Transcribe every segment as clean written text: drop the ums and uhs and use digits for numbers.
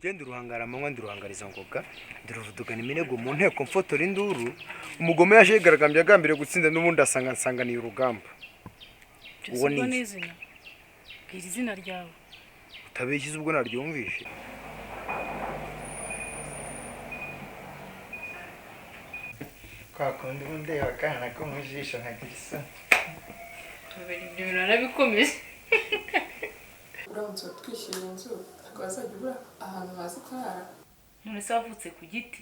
genda uruhangara amanywa ndiruhangariza ngoga ndiruvudugana iminego mu nteko mfotora induru umugome yaje yigaragambye agambire gutsinda n'ubundi asanganiye urugamba uwo ni izina bwira izina ryawe utabeshyize ubwo naryumvishe kwakundi ubundi wakana ko mu jisho nkagira isoni ibyo bintu narabikomeje uramutse twishyura inzu ntabwo wazajya ubura ahantu haza kurara none se wavutse ku giti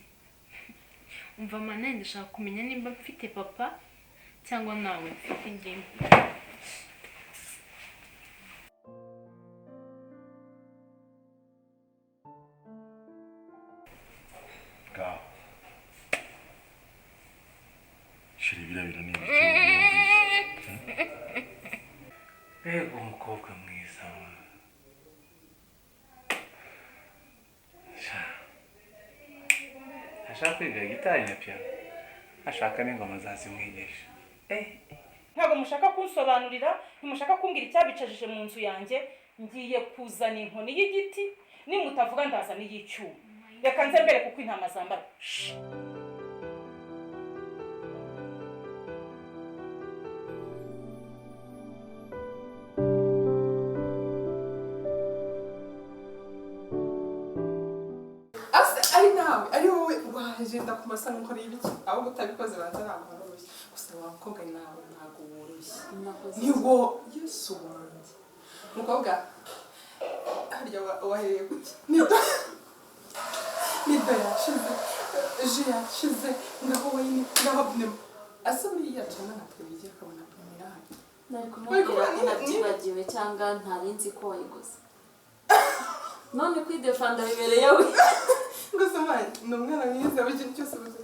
umva mane ndashaka kumenya nimba mfite papa cyangwa nawe mfite ingimbi shiri birabira ni ego umukobwa mwiza ashaka kwiga gitari na piano ashaka n'ingoma zazimwigisha ntabwo mushaka kunsobanurira ntimushaka kumbwira icyabicajije mu nzu yanjye ngiye kuzana inkoni y'igiti nimutavuga ndazana iy'icyuma reka nze mbere kuko intama zambara ari wowe waje ndakumasa nkora ibiki aho utabikoze banza ntabwo harushye gusa wakobwa nawe ntabwo woroshye ni wo Yesu wanjye mukobwa harya wahereye kuki nido yashize ji yashize ngaho wayini ngaho bnemo asa n'iyacana nka televiziyo akabona bnera hano nari kumubwira ko nabyibagiwe cyangwa ntari nzi ko wayiguze none kwidefanda bibereye we gusa mani ni umwana mwiza w'ikintu cyose ubuze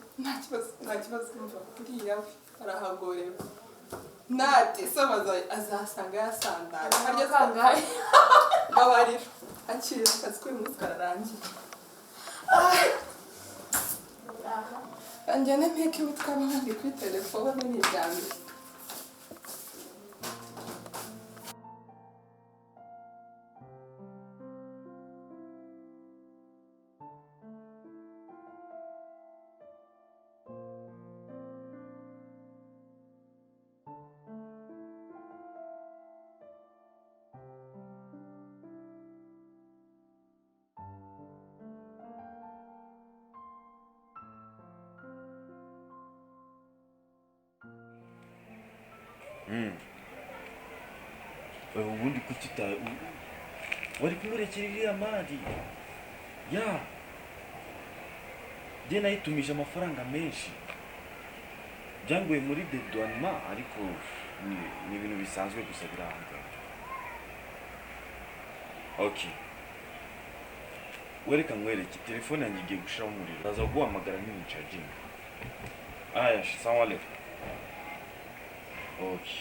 nta kibazo mva uriya we arahagorewe nati sobaza azasanga yasandaye harya kangahe babarira akira akazi k'uyu munsi kararangiye anjyane mpeke imitwe abandi kuri telefone n'iryamire ubundi kutita wari kumurekera iriya mari ya je nayitumije amafaranga menshi byangoye muri dedouanement ariko ni ibintu bisanzwe gusa biranga okay wereka nkwereke telefone yanjye igiye gushira umuriro ndaza guhamagara nk'ini charging aya sawa leo okay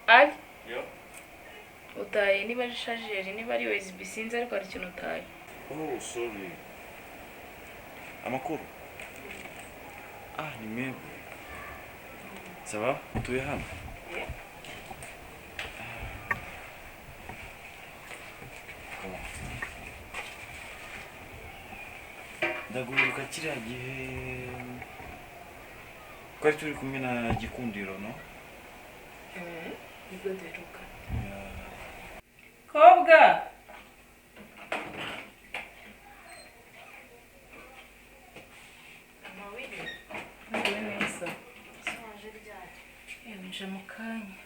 ari utaye niba ari chargeur niba ari USB sinzi ariko ari ikintu utaye oh sorry amakuru ni mebe ça va utuye hano ndaguruka kiriya gihe twari turi kumwe na Gikundiro no nibwo nderuka Kobwa amawiri ngiye neza saje ryari nje mu kanya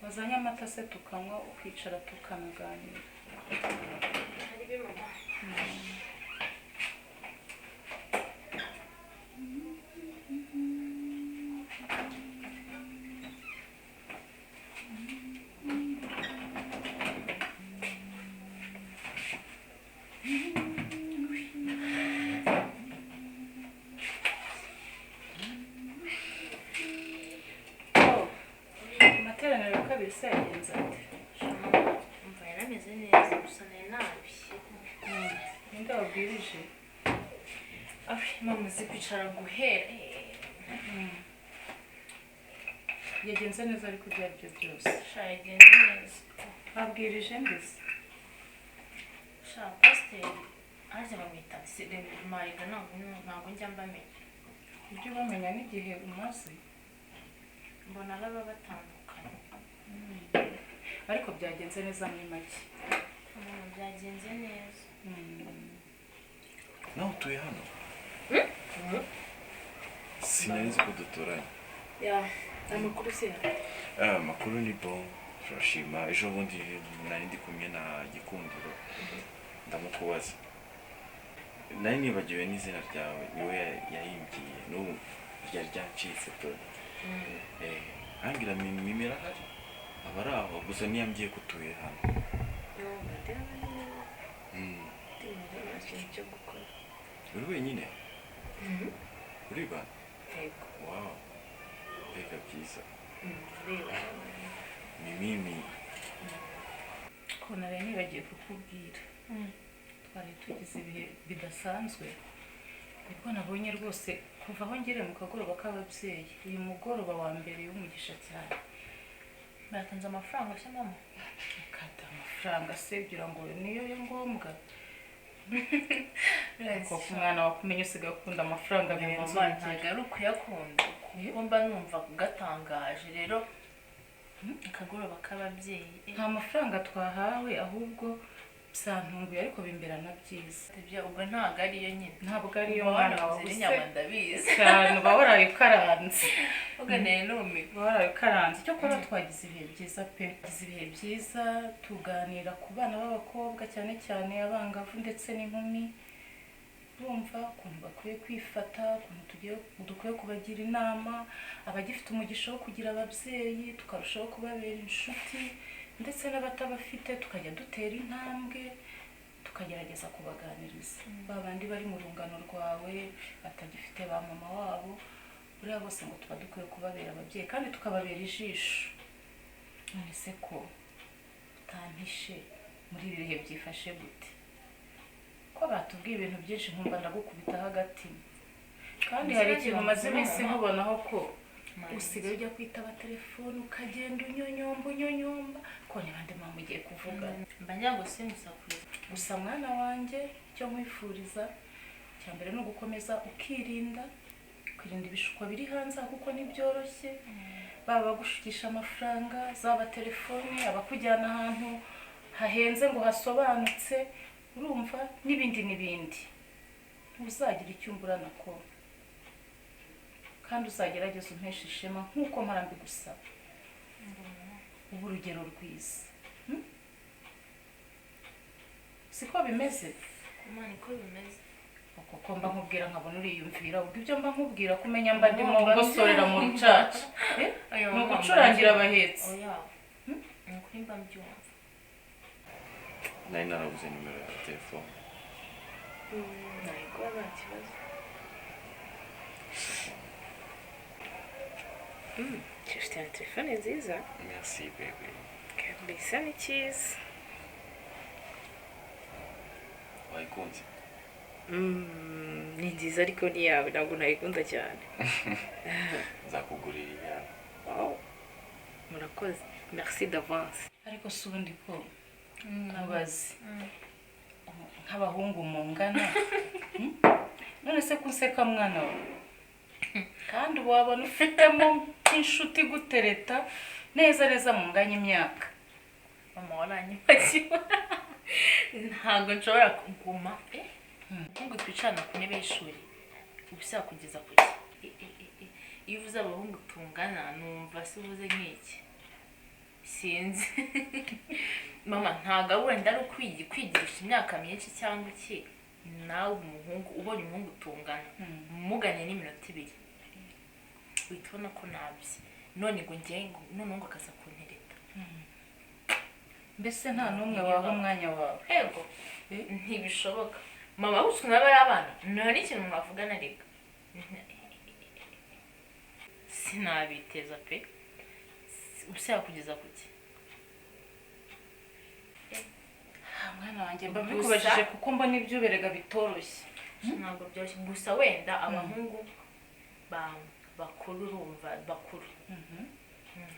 wazanye amata se tukanywa ukicara tukanaganira hari bimama se yagenze ate umva yarameze neza gusa nari nabishye ninde wabwirije mama uzi kwicara guhera yagenze neza ariko ibyo ari byo byose sha yagenze neza babwirije mbese sha pasiteri harya bamwita mariga ntabwo njya mbamenya ibyo bamenya n'igihe umaze mbona baba batandukanye ariko byagenze neza muri make byagenze neza nawe utuye hano sinari nzi ko duturanye amakuru se amakuru ni bon turashima ejo bundi nari ndi kumwe na Gikundiro ndamukubaza nari nibagiwe n'izina ryawe niwe yahimbwiye n'ubu ryari ryancitse dore hangira mimira hari aba ari aho gusa niyambwiye ko utuye hano uri wenyine uri Rwanda wow mbega byiza mimimi ko nari nibagiye kukubwira twari tugize ibihe bidasanzwe nibwo nabonye rwose kuva aho ngereye mu kagoroba k'ababyeyi uyu mugoroba wa mbere w'umugisha cyane batanze amafaranga se mama ukata amafaranga se kugira ngo niyo yo ngombwa kuko umwana wakumenya usigaye ukunda amafaranga birenze mama ntabwo ari ukuyakunda kuko mba numva gatangaje rero akagoroba k'ababyeyi nta mafaranga twahawe ahubwo byantunguye ariko bimbera na byiza ubwo ntabwo ariyo nyine ntabwo ariyo mwana wawe inyama ndabizi cyane uba waraye ukaranze uganeye n'umiwe uba waraye ukaranze icyo kuba twagize ibihe byiza pe tugize ibihe byiza tuganira ku bana b'abakobwa cyane cyane abangavu ndetse n'inkumi bumva ukuntu bakwiye kwifata ukuntu dukwiye kubagira inama abagifite umugisha wo kugira ababyeyi tukarushaho kubabera inshuti ndetse n'abatabafite tukajya dutera intambwe tukagerageza kubaganiriza babandi bari mu rungano rwawe batagifite ba mama wabo buriya bose ngo tuba dukwiye kubabera ababyeyi kandi tukababera ijisho none se ko utampishe muri ibi bihe byifashe gute ko batubwiye ibintu byinshi nkumva ndagukubitaho agatima kandi hari ikintu umaze iminsi nkubonaho ko usigaye ujya kwitaba telefone ukagenda unyonyomba ko niba ndi mama ugiye kuvuga mba njya ngo simusakurize gusa mwana wanjye icyo nkwifuriza cya mbere ni ugukomeza ukirinda ibishuko biri hanze kuko ntibyoroshye baba bagushukisha amafaranga zaba telefone abakujyana ahantu hahenze ngo hasobanutse urumva n'ibindi ntuzagira icyo umburana ko kandi uzagerageza umpesha ishema nk'uko mpora mbigusaba ubu urugero rwiza siko bimeze kumana uko bimeze kuko mba nkubwira nkabona uriyumvira ubwo ibyo mba nkubwira kumenya mba ndimo ngosorera mu rucaca ni ugucurangira abahetsi ni ukuri mba mbyumva nari narabuze nimero ya telefone ntabwo nta kibazo ufite na telefone nziza merci bebe bisa ni cyiza wayikunze ni nziza ariko ni yawe ntabwo nayikunda cyane nzakugurira iyawe murakoze merci d'avance ariko si ubundi ko nkabazi nk'abahungu mungana none se kunseka mwana we kandi wabona ufitemo nk'inshuti gutereta neza munganya imyaka mama waranyibagiwe ntabwo nshobora kuguma nk'ubwo twicarana ku ntebe y'ishuri ubusa kugeza ku ki iyo uvuze abahungu tungana numva se uvuze nk'iki sinzi mama ntabwo wenda ari kwigirisha imyaka myinshi cyangwa iki nawe umuhungu ubonye umuhungu tungana muganye n'iminota 2 uhita ubona ko nabye none ngo noneho ngo akaza kuntereta mbese nta n'umwe waha umwanya wawe yego ntibishoboka mama gusa n'abari abana nta n'ikintu mwavugana reka sinabiteza pe ushaka kugeza ku ki mwana wanjye mba mbikubajije kuko mbona ibyo berega bitoroshye ntabwo byoroshye gusa wenda abahungu bakuru urumva bakuru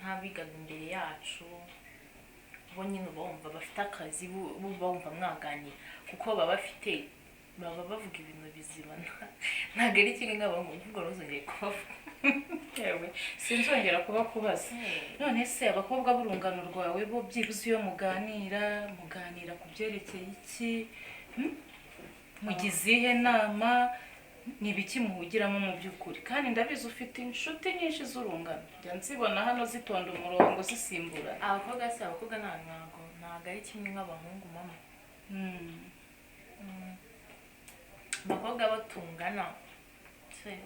nk'abigaga imbere yacu bo nyine uba wumva bafite akazi bo bumva mwaganira kuko baba bavuga ibintu bizima ntabwo ari kimwe nk'abahungu mvugo ntuzongere kubavuga yewe sinzongera kubakubaza none se abakobwa b'urungano rwawe bo byibuze iyo muganira ku byerekeye iki mugize ihe nama ni ibiki muhugiramo mu by'ukuri kandi ndabizi ufite inshuti nyinshi z'urungano njya nzibona hano zitonda umurongo zisimbura abakobwa ntabwo ari kimwe nk'abahungu mama abakobwa batungana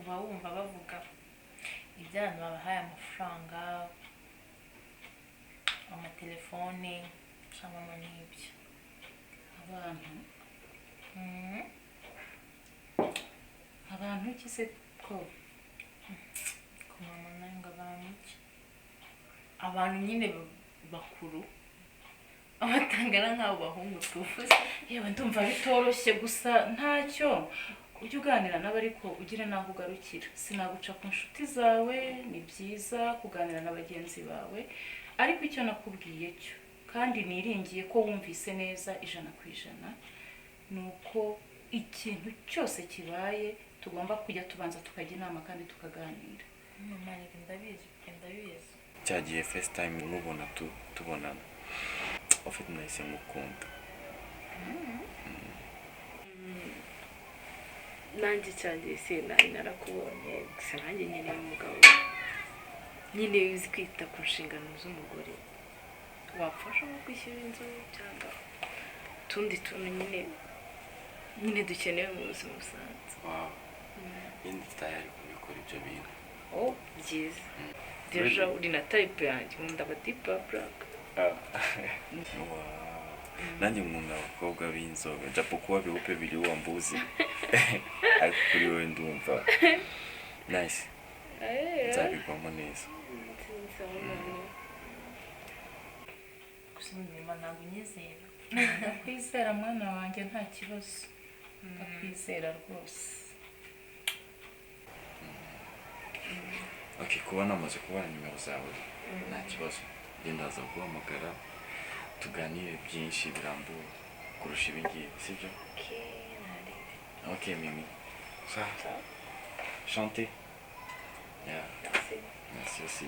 uba wumva bavuga iby'abantu babahaye amafaranga amatelefone cyangwa n'ibyo abantu ukize ko mama nawe ngo abantu nyine bakuru abatangana nk'abo bahungu tuvuze yewe ndumva bitoroshye gusa ntacyo ujye uganira nabo ariko ugire n'aho ugarukira sinaguca ku nshuti zawe ni byiza kuganira na bagenzi bawe ariko icyo nakubwiye cyo kandi niringiye ko wumvise neza 100% ni uko ikintu cyose kibaye tugomba kujya tubanza tukajya inama kandi tukaganira ndabizi cyagiye first time mubona tubonana ufite nahise mukunda nanjye cyagiye narakubonye gusa nanjye nyine umugabo nyine uzi kwita ku nshingano z'umugore wapfasha nko kwishyura inzu cyangwa utundi tuntu nyine dukenewe mu buzima busanzwe yindi tayari kubikora ibyo bintu byiza deja uri na type yanjye nkunda abatipa black nanjye nkunda abakobwa b'inzobe japo kuba biwupe biri wambuzi ariko kuri wowe ndumva nice nzabigwamo neza gusa nyuma ntabwo unyizera ndakwizera mwana wanjye nta kibazo ndakwizera rwose kuba namaze kubona nimero zawe nta kibazo ndaza guhamagara tuganire byinshi birambuye kurusha ibingibi sibyo mimi ça chantez merci aussi